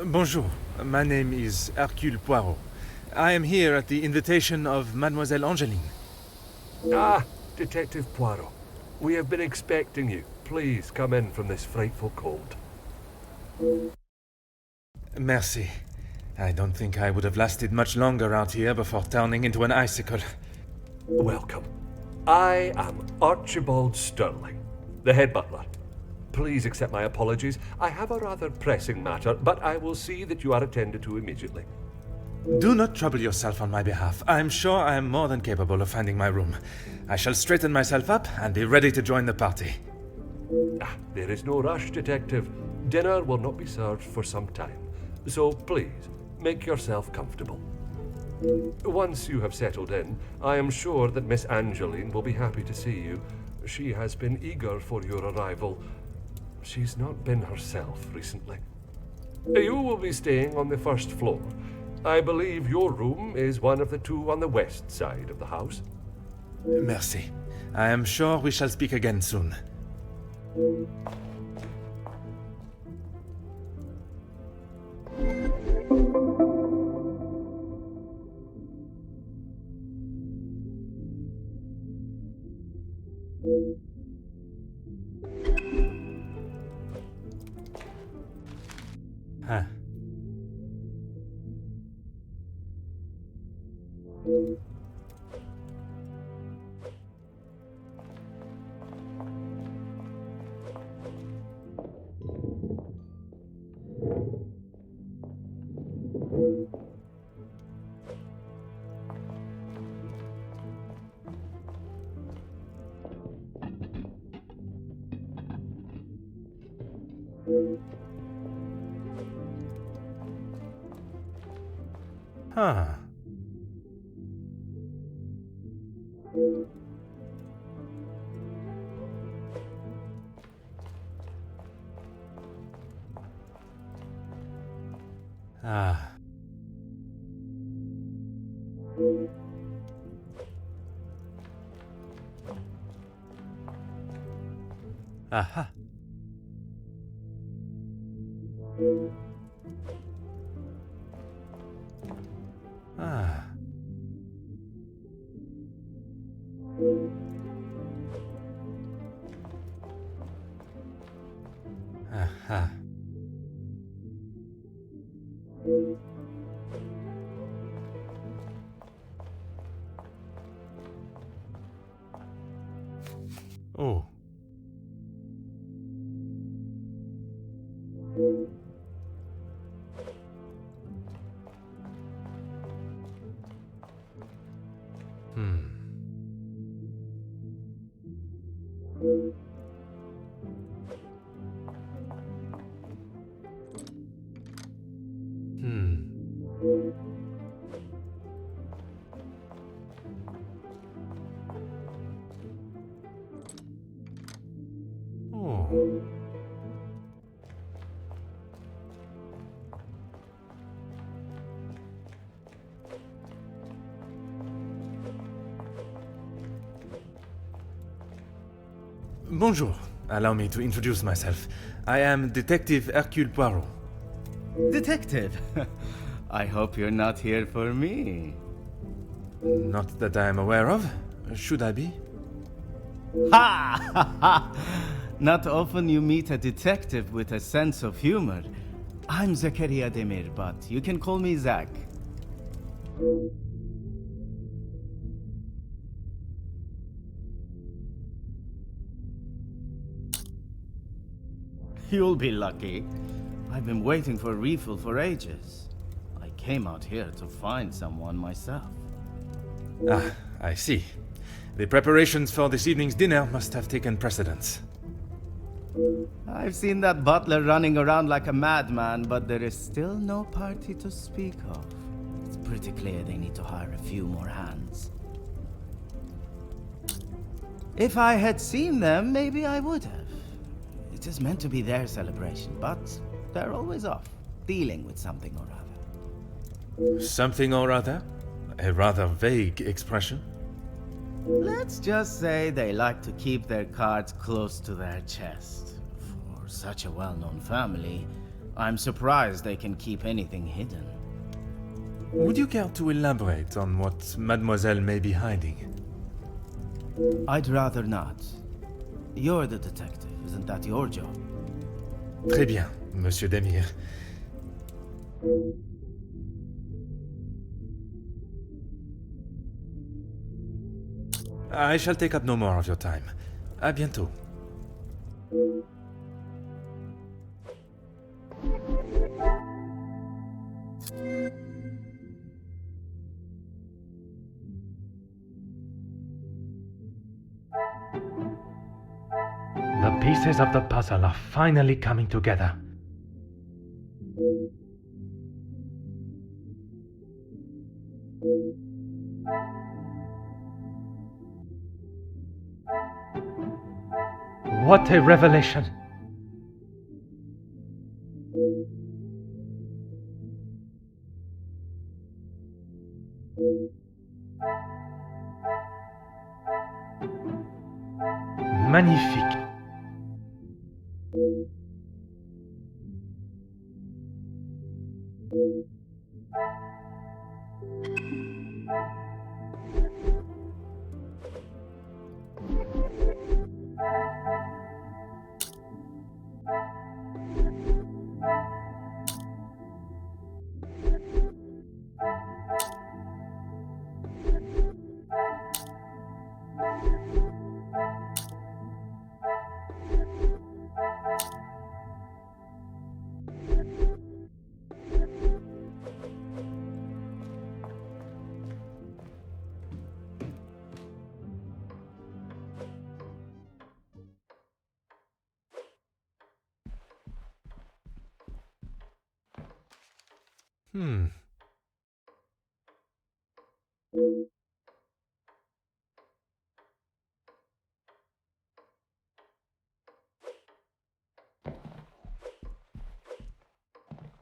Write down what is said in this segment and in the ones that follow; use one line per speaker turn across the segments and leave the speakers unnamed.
Bonjour, my name is Hercule Poirot. I am here at the invitation of Mademoiselle Angeline.
Ah, Detective Poirot. We have been expecting you. Please come in from this frightful cold.
Merci. I don't think I would have lasted much longer out here before turning into an icicle.
Welcome. I am Archibald Sterling, the head butler. Please accept my apologies. I have a rather pressing matter, but I will see that you are attended to immediately.
Do not trouble yourself on my behalf. I am sure I am more than capable of finding my room. I shall straighten myself up and be ready to join the party.
There is no rush, Detective. Dinner will not be served for some time. So please, make yourself comfortable. Once you have settled in, I am sure that Miss Angeline will be happy to see you. She has been eager for your arrival. She's not been herself recently. You will be staying on the first floor. I believe your room is one of the two on the west side of the house.
Merci. I am sure we shall speak again soon. Huh. Huh. Ah. Aha. Ah. Aha. Oh. Hmm. Hmm. Oh. Bonjour. Allow me to introduce myself. I am Detective Hercule Poirot.
Detective, I hope you're not here for me.
Not that I am aware of. Should I be?
Ha! Ha ha! Not often you meet a detective with a sense of humor. I'm Zakaria Demir, but you can call me Zach. You'll be lucky. I've been waiting for a refill for ages. I came out here to find someone myself.
Ah, I see. The preparations for this evening's dinner must have taken precedence.
I've seen that butler running around like a madman, but there is still no party to speak of. It's pretty clear they need to hire a few more hands. If I had seen them, maybe I would have. It is meant to be their celebration, but they're always off, dealing with something or other.
Something or other? A rather vague expression.
Let's just say they like to keep their cards close to their chest. For such a well-known family, I'm surprised they can keep anything hidden.
Would you care to elaborate on what Mademoiselle may be hiding?
I'd rather not. You're the detective, isn't that your job?
Très bien, Monsieur Demire. I shall take up no more of your time. À bientôt. The pieces of the puzzle are finally coming together. What a revelation! Magnifique!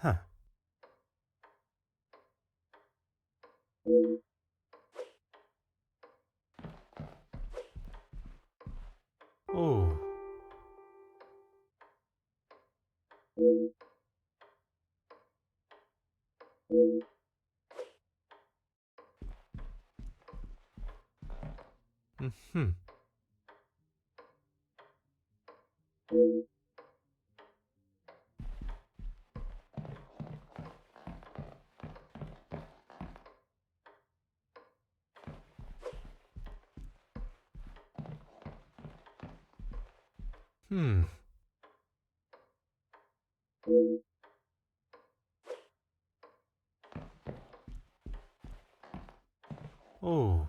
Huh. Oh. Hmm. Hmm. Oh.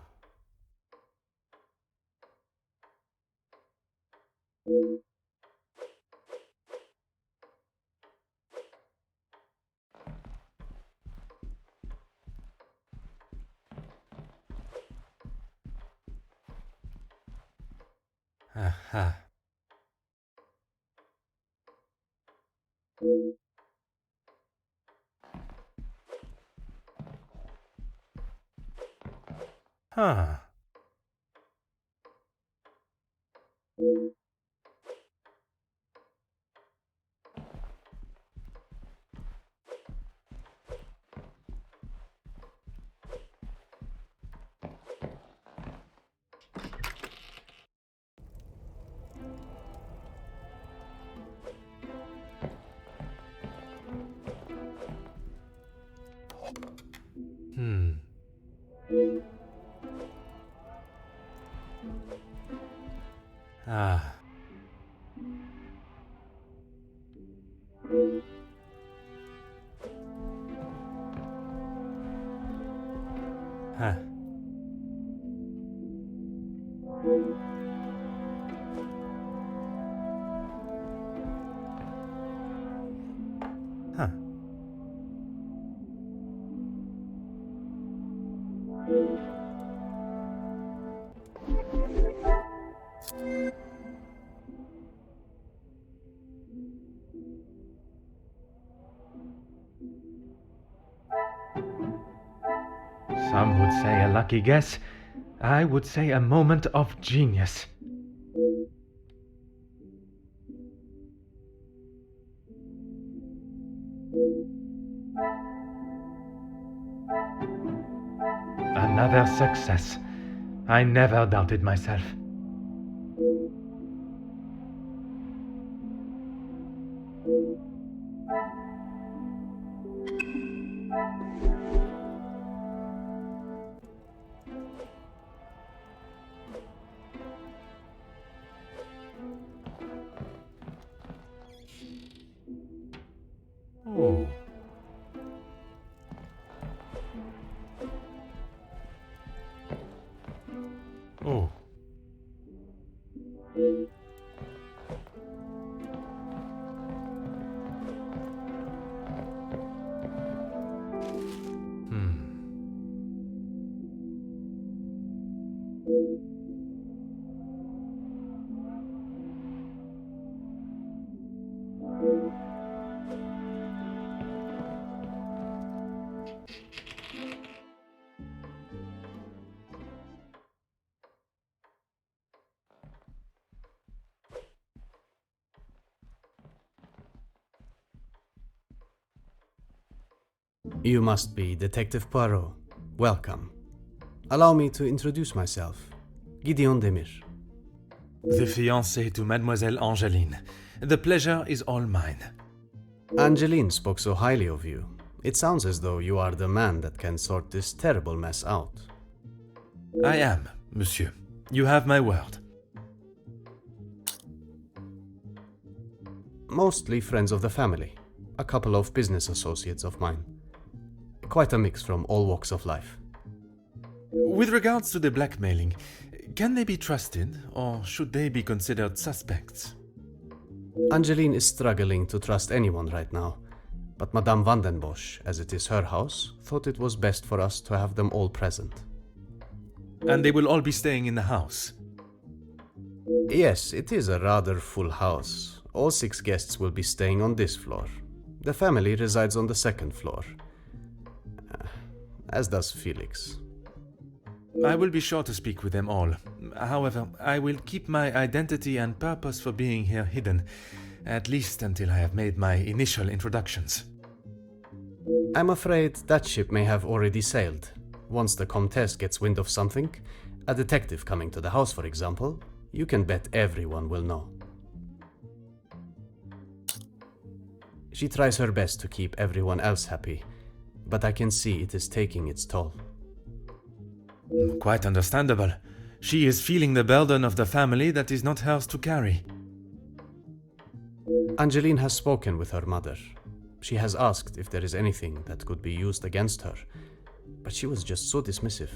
Aha. Huh. Hmm. Ah. Huh. Huh. Some would say a lucky guess, I would say a moment of genius. Another success. I never doubted myself. Oh. Oh.
You must be Detective Poirot. Welcome. Allow me to introduce myself. Gideon Demir.
The fiancé to Mademoiselle Angeline. The pleasure is all mine.
Angeline spoke so highly of you. It sounds as though you are the man that can sort this terrible mess out.
I am, monsieur. You have my word.
Mostly friends of the family. A couple of business associates of mine. Quite a mix from all walks of life.
With regards to the blackmailing, can they be trusted, or should they be considered suspects?
Angeline is struggling to trust anyone right now, but Madame van den Bosch, as it is her house, thought it was best for us to have them all present.
And they will all be staying in the house?
Yes, it is a rather full house. All 6 guests will be staying on this floor. The family resides on the 2nd floor. As does Felix.
I will be sure to speak with them all. However, I will keep my identity and purpose for being here hidden, at least until I have made my initial introductions.
I'm afraid that ship may have already sailed. Once the Comtesse gets wind of something, a detective coming to the house, for example, you can bet everyone will know. She tries her best to keep everyone else happy, but I can see it is taking its toll.
Quite understandable. She is feeling the burden of the family that is not hers to carry.
Angeline has spoken with her mother. She has asked if there is anything that could be used against her, but she was just so dismissive.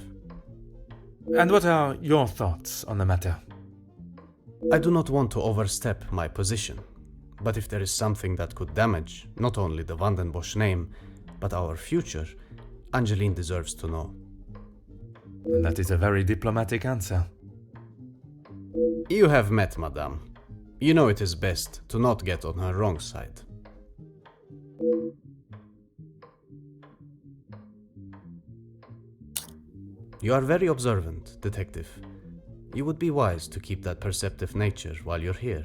And what are your thoughts on the matter?
I do not want to overstep my position, but if there is something that could damage not only the Van den Bosch name, but our future, Angeline deserves to know.
That is a very diplomatic answer.
You have met Madame. You know it is best to not get on her wrong side. You are very observant, Detective. You would be wise to keep that perceptive nature while you're here.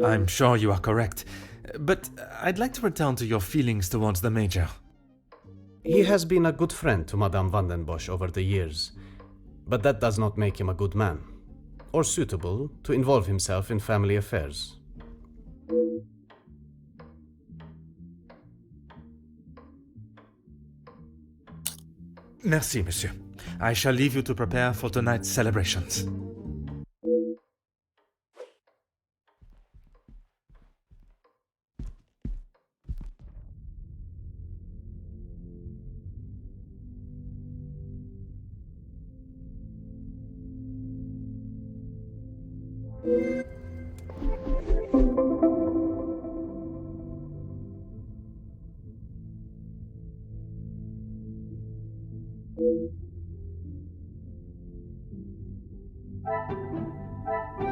I'm sure you are correct, but I'd like to return to your feelings towards the Major.
He has been a good friend to Madame van den Bosch over the years, but that does not make him a good man, or suitable to involve himself in family affairs.
Merci, monsieur. I shall leave you to prepare for tonight's celebrations.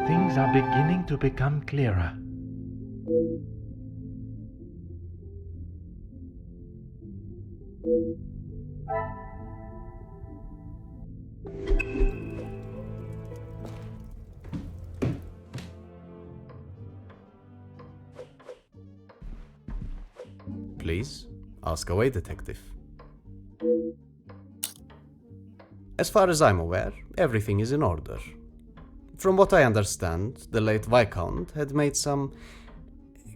Things are beginning to become clearer.
please. Ask away, detective. As far as I'm aware, everything is in order. From what I understand, the late Viscount had made some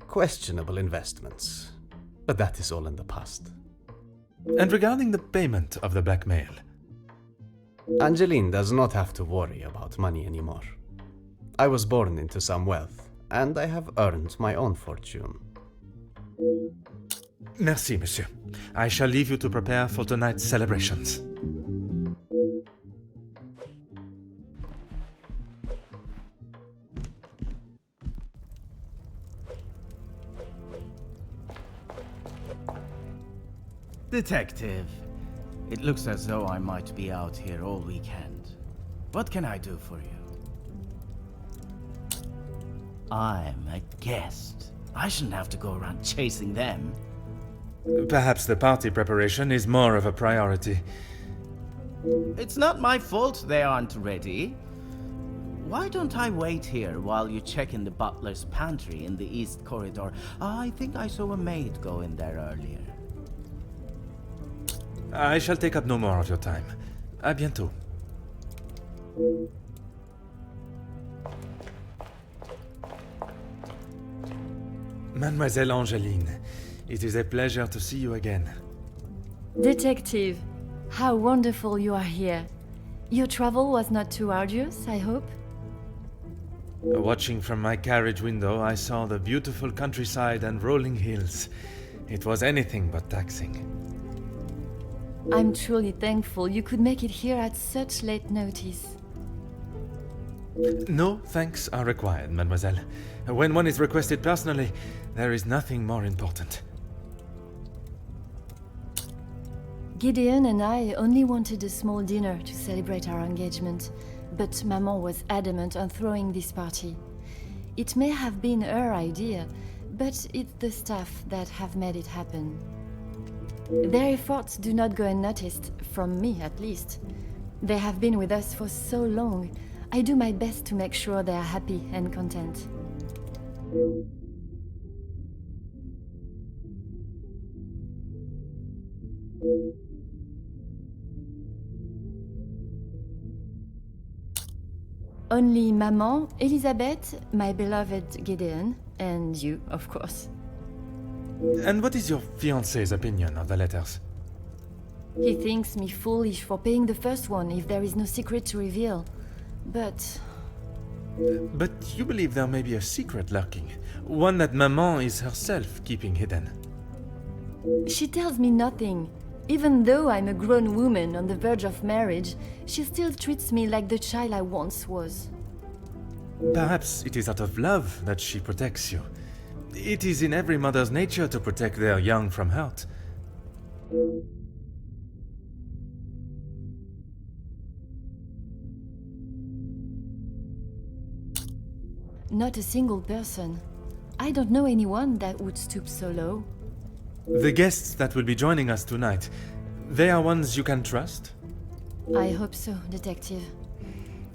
questionable investments, but that is all in the past.
And regarding the payment of the blackmail,
Angeline does not have to worry about money anymore. I was born into some wealth, and I have earned my own fortune.
merci, monsieur. I shall leave you to prepare for tonight's celebrations.
Detective, it looks as though I might be out here all weekend. What can I do for you? I'm a guest. I shouldn't have to go around chasing them.
Perhaps the party preparation is more of a priority.
It's not my fault they aren't ready. Why don't I wait here while you check in the butler's pantry in the east corridor? I think I saw a maid go in there earlier.
I shall take up no more of your time. À bientôt. Mademoiselle Angeline, it is a pleasure to see you again.
Detective, how wonderful you are here. Your travel was not too arduous, I hope?
Watching from my carriage window, I saw the beautiful countryside and rolling hills. It was anything but taxing.
I'm truly thankful you could make it here at such late notice.
No thanks are required, mademoiselle. When one is requested personally, there is nothing more important.
Gideon and I only wanted a small dinner to celebrate our engagement, but Maman was adamant on throwing this party. It may have been her idea, but it's the staff that have made it happen. Their efforts do not go unnoticed, from me at least. They have been with us for so long. I do my best to make sure they are happy and content. Only Maman, Elizabeth, my beloved Gideon, and you, of course.
And what is your fiancé's opinion of the letters?
He thinks me foolish for paying the first one if there is no secret to reveal. But
But you believe there may be a secret lurking, one that Maman is herself keeping hidden.
she tells me nothing. Even though I'm a grown woman on the verge of marriage, she still treats me like the child I once was.
Perhaps it is out of love that she protects you. It is in every mother's nature to protect their young from hurt.
Not a single person. I don't know anyone that would stoop so low.
The guests that will be joining us tonight, they are ones you can trust?
I hope so, Detective.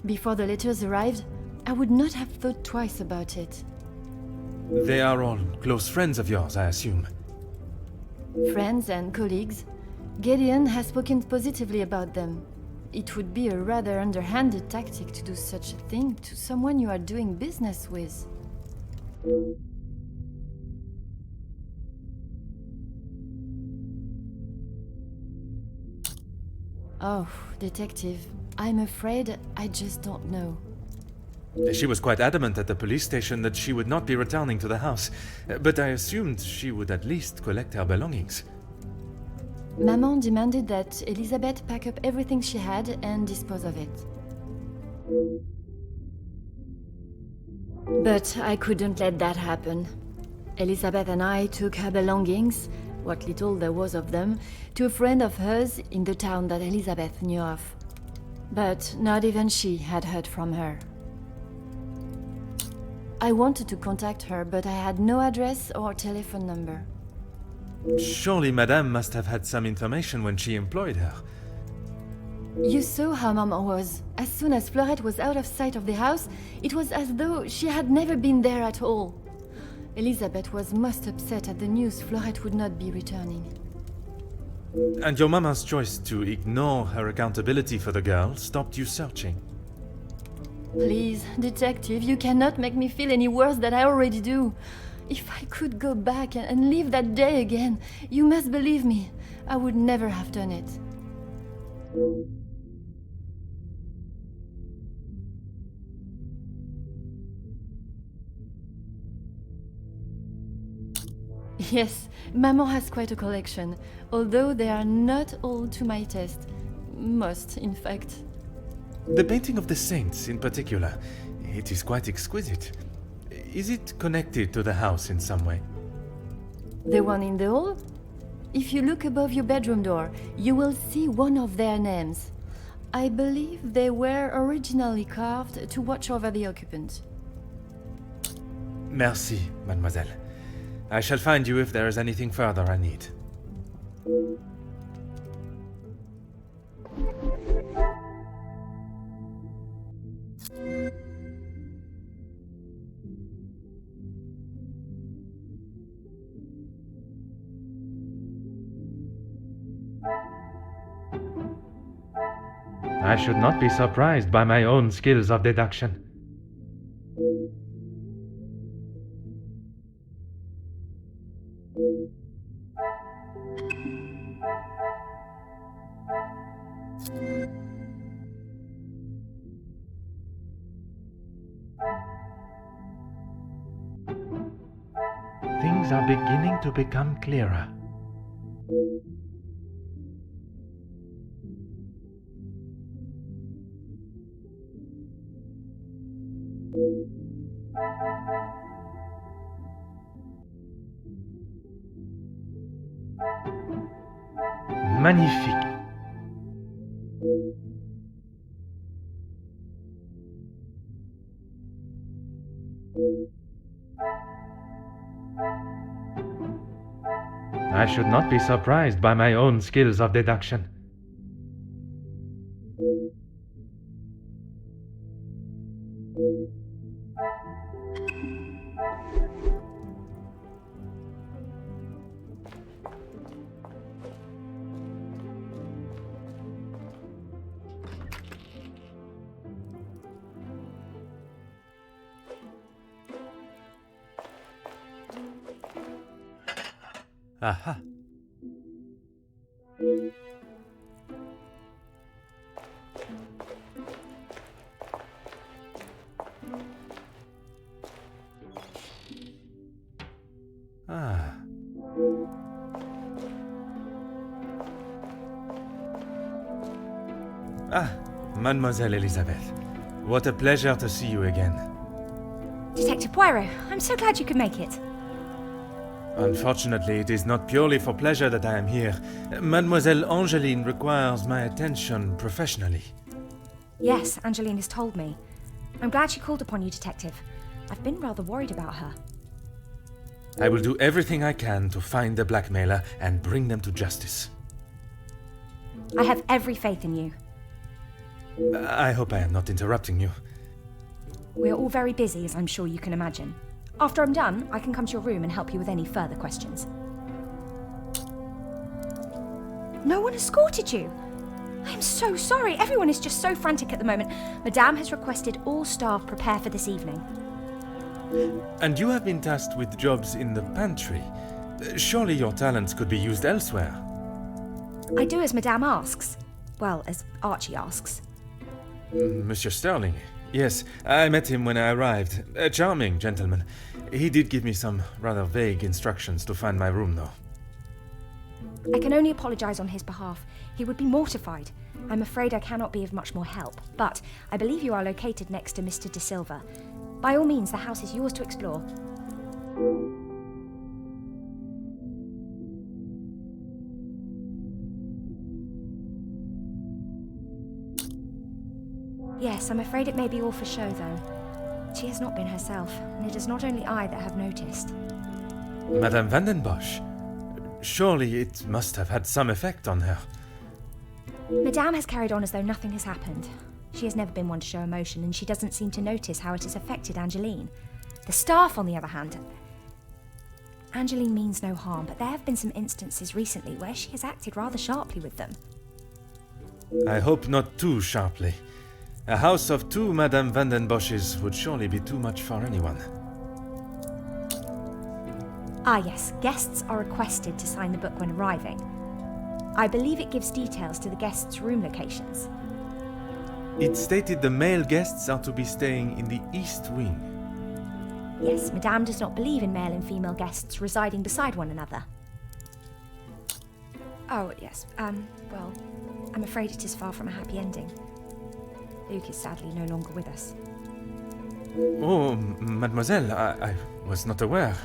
Before the letters arrived, I would not have thought twice about it.
They are all close friends of yours, I assume.
Friends and colleagues. Gideon has spoken positively about them. It would be a rather underhanded tactic to do such a thing to someone you are doing business with. Oh, Detective, I'm afraid I just don't know.
She was quite adamant at the police station that she would not be returning to the house, but I assumed she would at least collect her belongings.
Maman demanded that Elizabeth pack up everything she had and dispose of it. But I couldn't let that happen. Elizabeth and I took her belongings, what little there was of them, to a friend of hers in the town that Elizabeth knew of. But not even she had heard from her. I wanted to contact her, but I had no address or telephone number.
Surely Madame must have had some information when she employed her.
You saw how Maman was. As soon as Fleurette was out of sight of the house, it was as though she had never been there at all. Elizabeth was most upset at the news Florette would not be returning.
And your mama's choice to ignore her accountability for the girl stopped you searching.
Please, detective, you cannot make me feel any worse than I already do. If I could go back and live that day again, you must believe me, I would never have done it. Yes, Maman has quite a collection, although they are not all to my taste. Most, in fact.
The painting of the saints, in particular, it is quite exquisite. Is it connected to the house in some way?
The one in the hall? If you look above your bedroom door, you will see one of their names. I believe they were originally carved to watch over the occupant.
Merci, mademoiselle. I shall find you if there is anything further I need. I should not be surprised by my own skills of deduction. Things are beginning to become clearer. Magnifique. I should not be surprised by my own skills of deduction. Aha. Mademoiselle Elizabeth. What a pleasure to see you again.
Detective Poirot, I'm so glad you could make it.
Unfortunately, it is not purely for pleasure that I am here. Mademoiselle Angeline requires my attention professionally.
Yes, Angeline has told me. I'm glad she called upon you, Detective. I've been rather worried about her.
I will do everything I can to find the blackmailer and bring them to justice.
I have every faith in you.
I hope I am not interrupting you.
We're all very busy, as I'm sure you can imagine. After I'm done, I can come to your room and help you with any further questions. No one escorted you? I'm so sorry. Everyone is just so frantic at the moment. Madame has requested all staff prepare for this evening.
And you have been tasked with jobs in the pantry. Surely your talents could be used elsewhere.
I do as Madame asks. Well, as Archie asks.
Monsieur Sterling. Yes, I met him when I arrived. A charming gentleman. He did give me some rather vague instructions to find my room, though.
I can only apologise on his behalf. He would be mortified. I'm afraid I cannot be of much more help, but I believe you are located next to Mr. De Silva. By all means, the house is yours to explore. Yes, I'm afraid it may be all for show, though. She has not been herself, and it is not only I that have noticed.
Madame Vandenbosch. Surely it must have had some effect on her.
Madame has carried on as though nothing has happened. She has never been one to show emotion, and she doesn't seem to notice how it has affected Angeline. The staff, on the other hand, Angeline means no harm, but there have been some instances recently where she has acted rather sharply with them.
I hope not too sharply. A house of 2 Madame Vandenbosches would surely be too much for anyone.
Ah yes, guests are requested to sign the book when arriving. I believe it gives details to the guests' room locations.
It stated the male guests are to be staying in the East Wing.
Yes, Madame does not believe in male and female guests residing beside one another. Oh, yes, well, I'm afraid it is far from a happy ending. Luke is sadly no longer with us.
Oh, mademoiselle, I was not aware.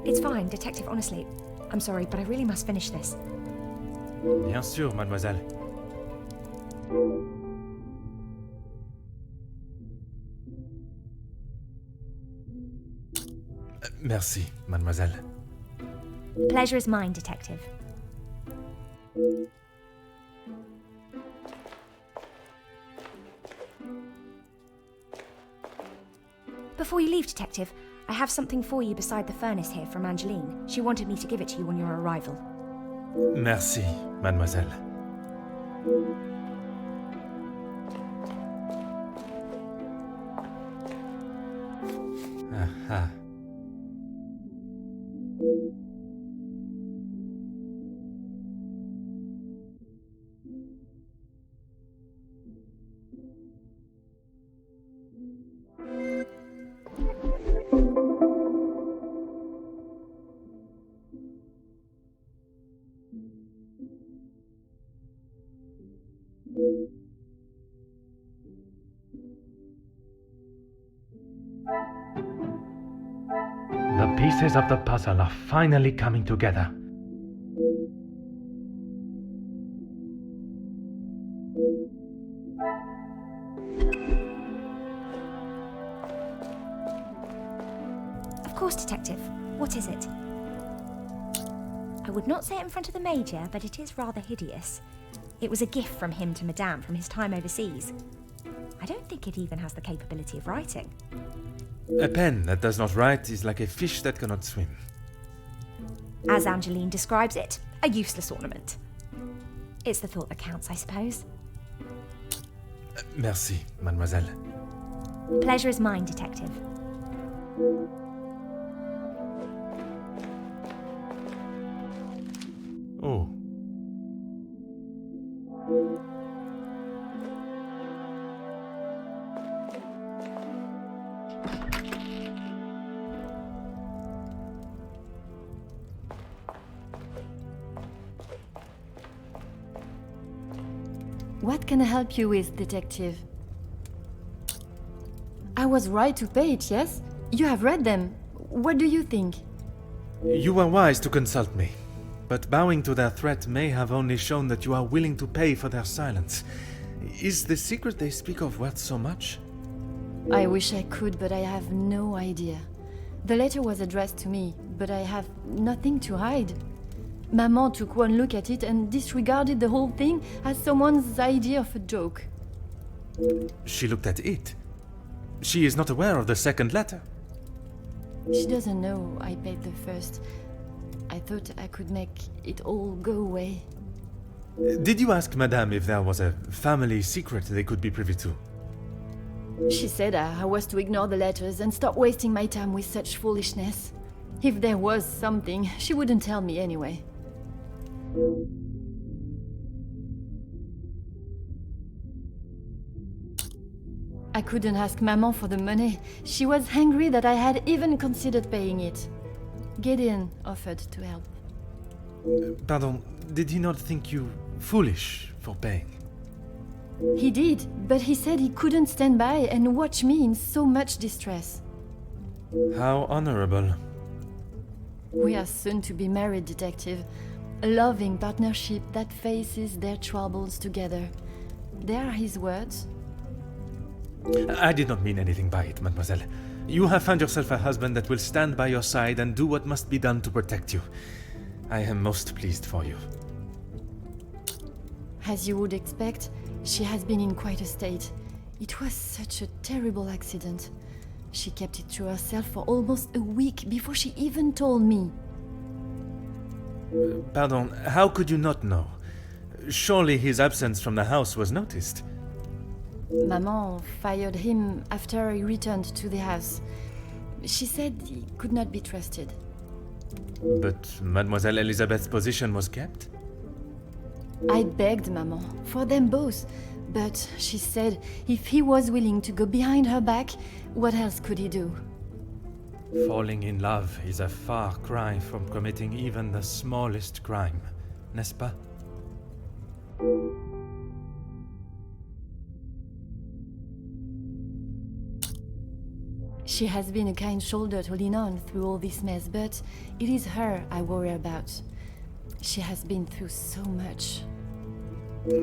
It's fine, Detective, honestly. I'm sorry, but I really must finish this.
Bien sûr, mademoiselle. Merci, mademoiselle.
Pleasure is mine, Detective. Before you leave, Detective, I have something for you beside the furnace here from Angeline. She wanted me to give it to you on your arrival.
Merci, mademoiselle. Aha. The pieces of the puzzle are finally coming together.
Of course, Detective. What is it? I would not say it in front of the Major, but it is rather hideous. It was a gift from him to Madame from his time overseas. I don't think it even has the capability of writing.
A pen that does not write is like a fish that cannot swim.
As Angeline describes it, a useless ornament. It's the thought that counts, I suppose.
Merci, mademoiselle.
Pleasure is mine, Detective.
Oh.
What can I help you with, Detective? I was right to pay it, yes? You have read them. What do you think?
You were wise to consult me, but bowing to their threat may have only shown that you are willing to pay for their silence. Is the secret they speak of worth so much?
I wish I could, but I have no idea. The letter was addressed to me, but I have nothing to hide. Maman took one look at it and disregarded the whole thing as someone's idea of a joke.
She looked at it. She is not aware of the second letter.
She doesn't know I paid the first. I thought I could make it all go away.
Did you ask Madame if there was a family secret they could be privy to?
She said I was to ignore the letters and stop wasting my time with such foolishness. If there was something, she wouldn't tell me anyway. I couldn't ask Maman for the money. She was angry that I had even considered paying it. Gideon offered to help.
Pardon, did he not think you foolish for paying?
He did, but he said he couldn't stand by and watch me in so much distress.
How honorable.
We are soon to be married, Detective. A loving partnership that faces their troubles together. They are his words.
I did not mean anything by it, mademoiselle. You have found yourself a husband that will stand by your side and do what must be done to protect you. I am most pleased for you.
As you would expect, she has been in quite a state. It was such a terrible accident. She kept it to herself for almost a week before she even told me.
Pardon, how could you not know? Surely his absence from the house was noticed.
Maman fired him after he returned to the house. She said he could not be trusted.
But Mademoiselle Elizabeth's position was kept?
I begged Maman for them both, but she said if he was willing to go behind her back, what else could he do?
Falling in love is a far cry from committing even the smallest crime, n'est-ce pas?
She has been a kind shoulder to lean on through all this mess, but it is her I worry about. She has been through so much.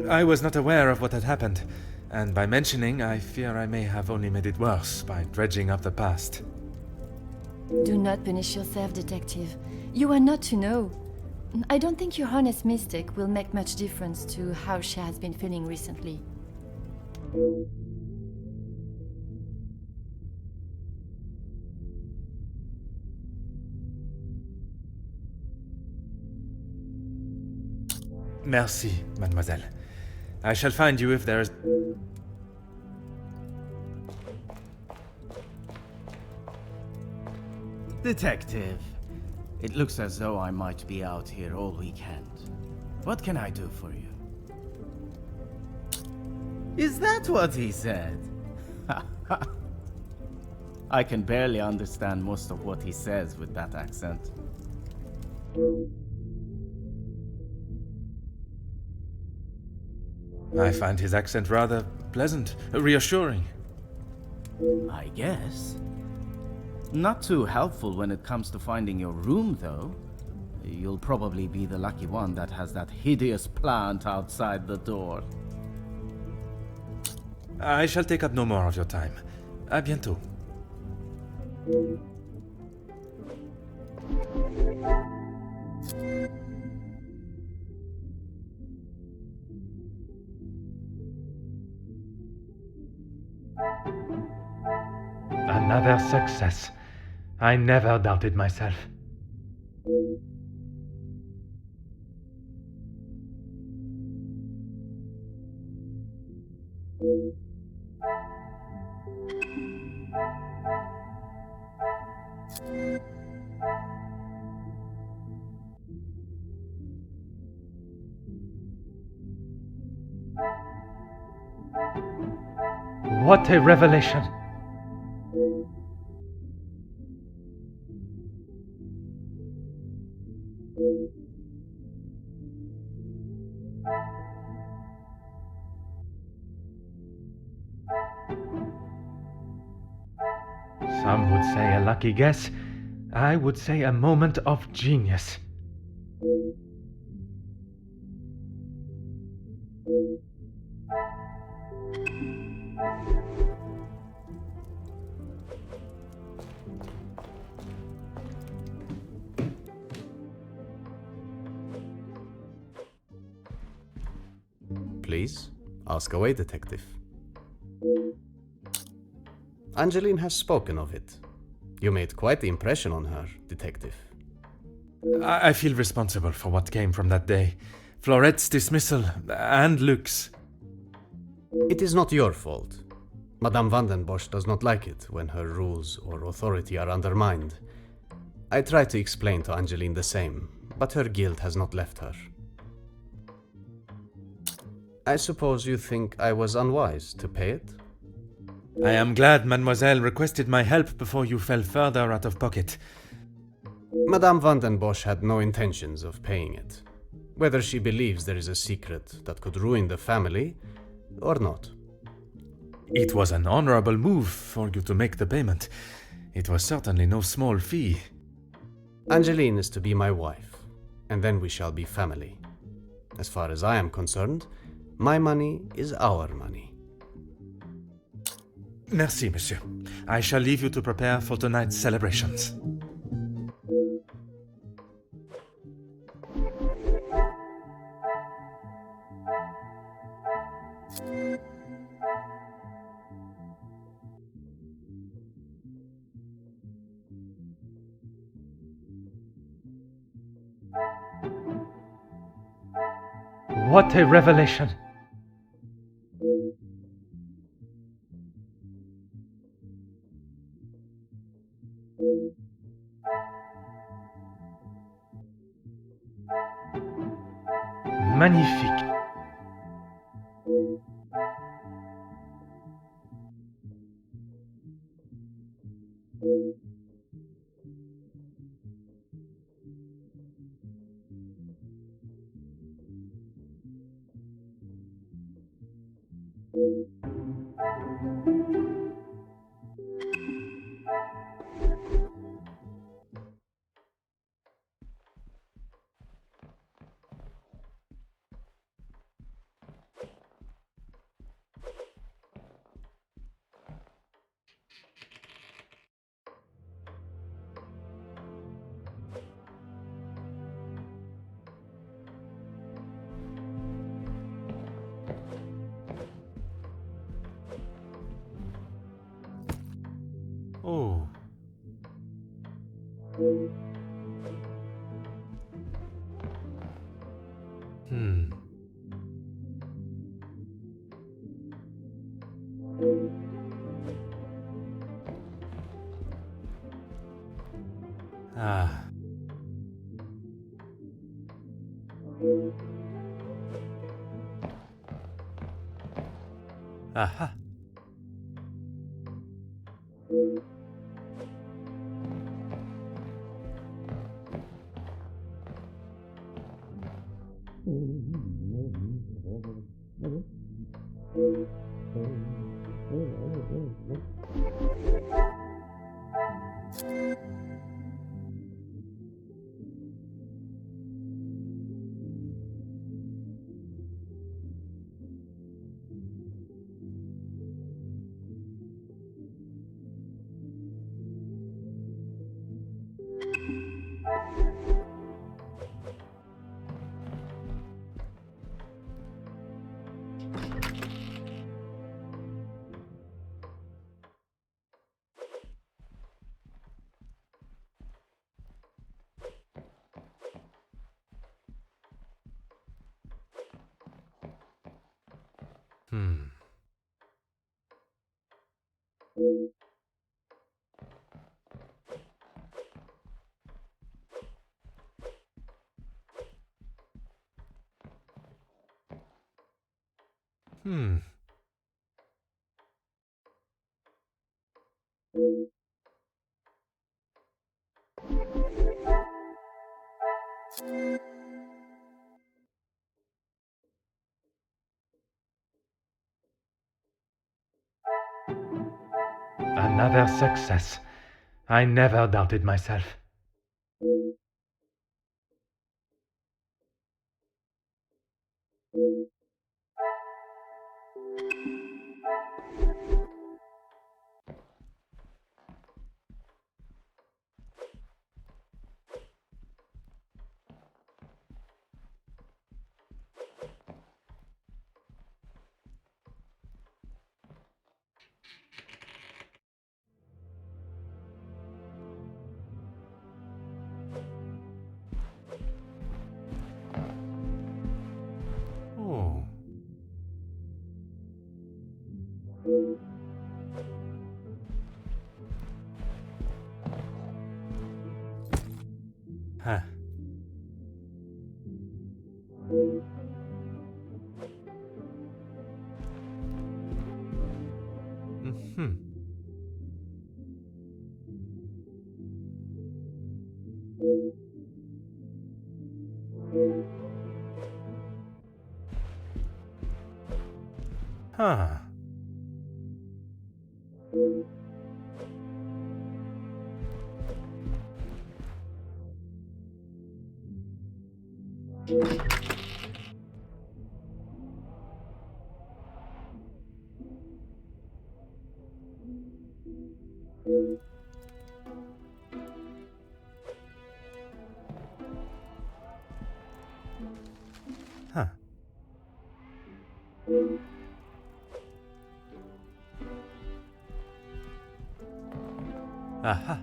I was not aware of what had happened, and by mentioning, I fear I may have only made it worse by dredging up the past.
Do not punish yourself, detective. You are not to know. I don't think your honest mistake will make much difference to how she has been feeling recently.
Merci, mademoiselle. I shall find you if there is...
Detective, it looks as though I might be out here all weekend. What can I do for you? Is that what he said? I can barely understand most of what he says with that accent.
I find his accent rather pleasant, reassuring.
I guess. Not too helpful when it comes to finding your room, though. You'll probably be the lucky one that has that hideous plant outside the door.
I shall take up no more of your time. À bientôt. Another success. I never doubted myself. What a revelation! Some would say a lucky guess. I would say a moment of genius.
Please, ask away, detective. Angeline has spoken of it. You made quite the impression on her, detective.
I feel responsible for what came from that day. Florette's dismissal and Luc's.
It is not your fault. Madame van den Bosch does not like it when her rules or authority are undermined. I try to explain to Angeline the same, but her guilt has not left her. I suppose you think I was unwise to pay it?
I am glad Mademoiselle requested my help before you fell further out of pocket.
Madame van den Bosch had no intentions of paying it, whether she believes there is a secret that could ruin the family or not.
It was an honorable move for you to make the payment. It was certainly no small fee.
Angeline is to be my wife, and then we shall be family. As far as I am concerned, my money is our money.
Merci, monsieur. I shall leave you to prepare for tonight's celebrations. What a revelation! Magnifique! Oh. Hmm. Ah. Aha. Hmm. Hmm. Another success. I never doubted myself. Oh. Huh. Mm-hmm. Huh. Huh. Aha.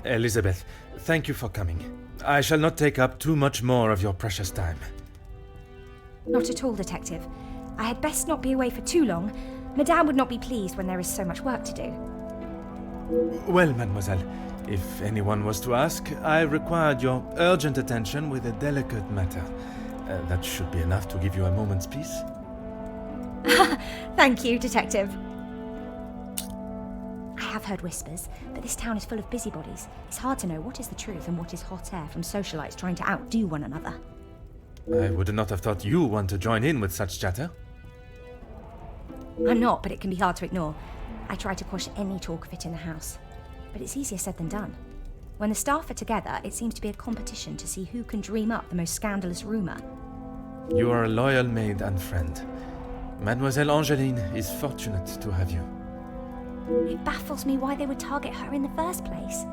Elizabeth, thank you for coming. I shall not take up too much more of your precious time.
Not at all, Detective. I had best not be away for too long. Madame would not be pleased when there is so much work to do.
Well, mademoiselle, if anyone was to ask, I required your urgent attention with a delicate matter. That should be enough to give you a moment's peace.
Thank you, Detective. I have heard whispers, but this town is full of busybodies. It's hard to know what is the truth and what is hot air from socialites trying to outdo one another.
I would not have thought you want to join in with such chatter.
I'm not, but it can be hard to ignore. I try to quash any talk of it in the house. But it's easier said than done. When the staff are together, it seems to be a competition to see who can dream up the most scandalous rumour.
You are a loyal maid and friend. Mademoiselle Angeline is fortunate to have you.
It baffles me why they would target her in the first place.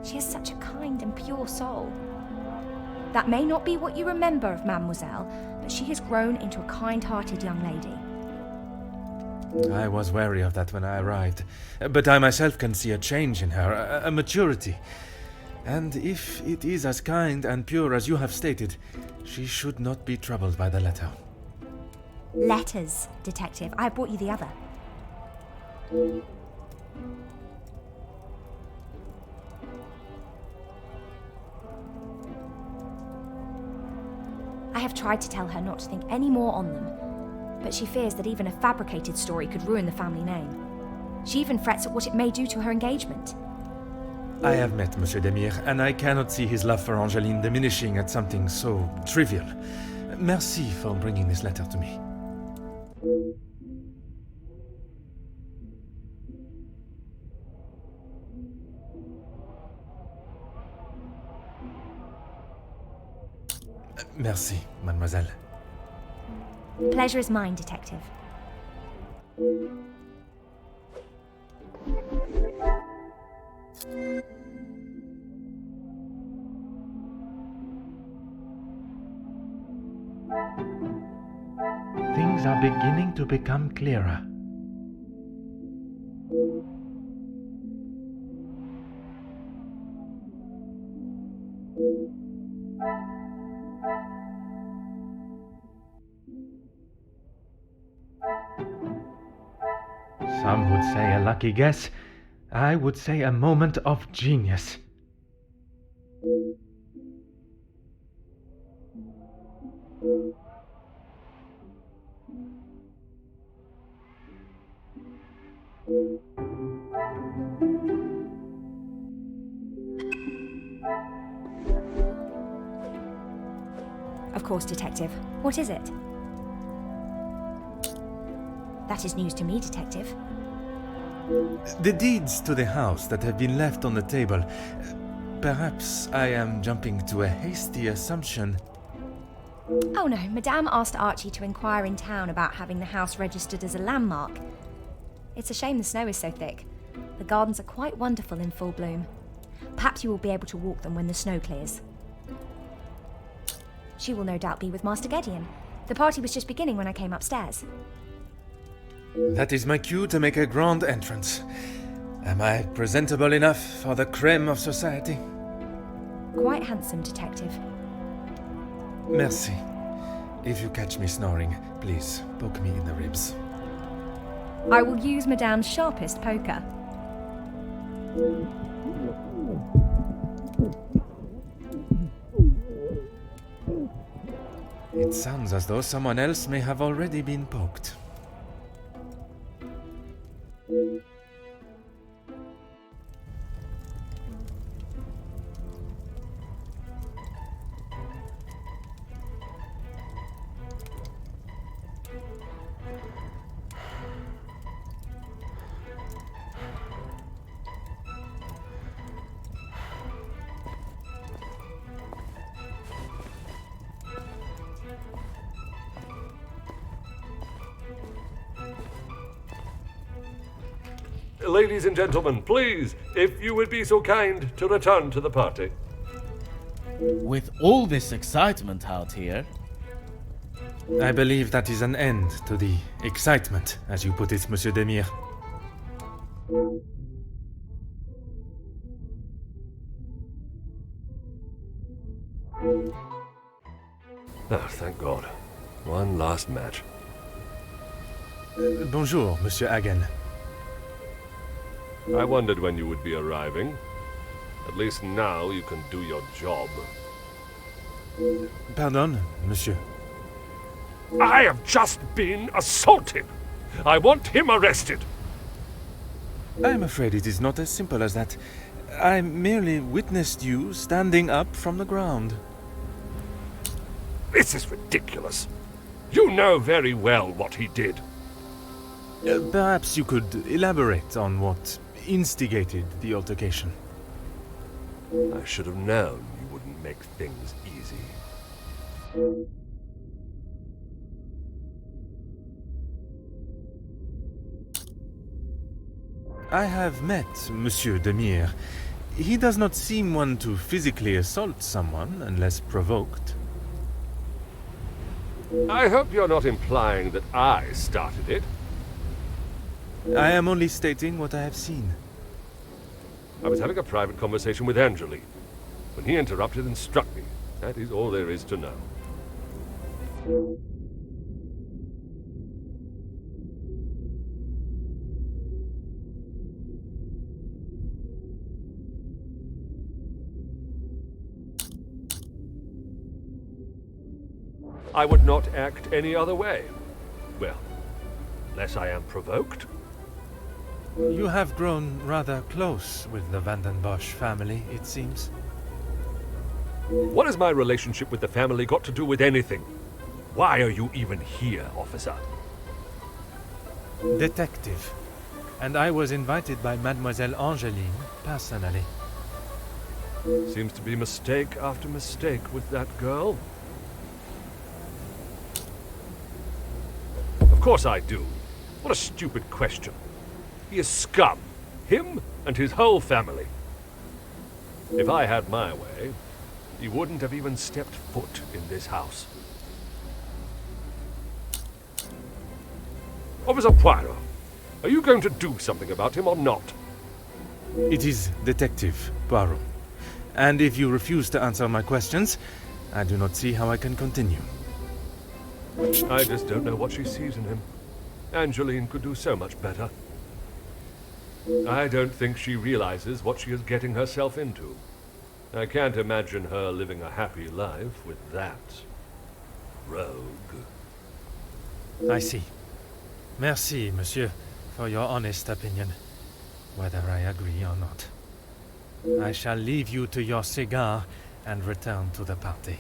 She has such a kind and pure soul. That may not be what you remember of Mademoiselle, but she has grown into a kind-hearted young lady.
I was wary of that when I arrived, but I myself can see a change in her, a maturity. And if it is as kind and pure as you have stated, she should not be troubled by the letter.
Letters, Detective. I brought you the other. I have tried to tell her not to think any more on them, but she fears that even a fabricated story could ruin the family name. She even frets at what it may do to her engagement.
I have met Monsieur Demire, and I cannot see his love for Angeline diminishing at something so trivial. Merci for bringing this letter to me. Merci, mademoiselle.
Pleasure is mine, Detective.
Things are beginning to become clearer. Some would say a lucky guess. I would say a moment of genius.
Of course, Detective. What is it? That is news to me, Detective.
The deeds to the house that have been left on the table. Perhaps I am jumping to a hasty assumption.
Oh no, Madame asked Archie to inquire in town about having the house registered as a landmark. It's a shame the snow is so thick. The gardens are quite wonderful in full bloom. Perhaps you will be able to walk them when the snow clears. She will no doubt be with Master Gideon. The party was just beginning when I came upstairs.
That is my cue to make a grand entrance. Am I presentable enough for the creme of society?
Quite handsome, Detective.
Merci. If you catch me snoring, please poke me in the ribs.
I will use Madame's sharpest poker.
It sounds as though someone else may have already been poked.
Ladies and gentlemen, please, if you would be so kind to return to the party.
With all this excitement out here,
I believe that is an end to the excitement, as you put it, Monsieur Demire.
Oh, thank God. One last match.
Bonjour, Monsieur Hagen.
I wondered when you would be arriving. At least now you can do your job.
Pardon, Monsieur.
I have just been assaulted! I want him arrested!
I'm afraid it is not as simple as that. I merely witnessed you standing up from the ground.
This is ridiculous. You know very well what he did.
Perhaps you could elaborate on what instigated the altercation.
I should have known you wouldn't make things easy.
I have met Monsieur Demire. He does not seem one to physically assault someone unless provoked.
I hope you're not implying that I started it.
I am only stating what I have seen.
I was having a private conversation with Angeline when he interrupted and struck me. That is all there is to know. I would not act any other way. Well, unless I am provoked.
You have grown rather close with the Vanden Bosch family, it seems.
What has my relationship with the family got to do with anything? Why are you even here, officer?
Detective. And I was invited by Mademoiselle Angeline personally.
Seems to be mistake after mistake with that girl. Of course I do. What a stupid question. He is scum. Him and his whole family. If I had my way, he wouldn't have even stepped foot in this house. Officer Poirot, are you going to do something about him or not?
It is Detective Poirot. And if you refuse to answer my questions, I do not see how I can continue.
I just don't know what she sees in him. Angeline could do so much better. I don't think she realizes what she is getting herself into. I can't imagine her living a happy life with that rogue.
I see. Merci, monsieur, for your honest opinion, whether I agree or not. I shall leave you to your cigar and return to the party.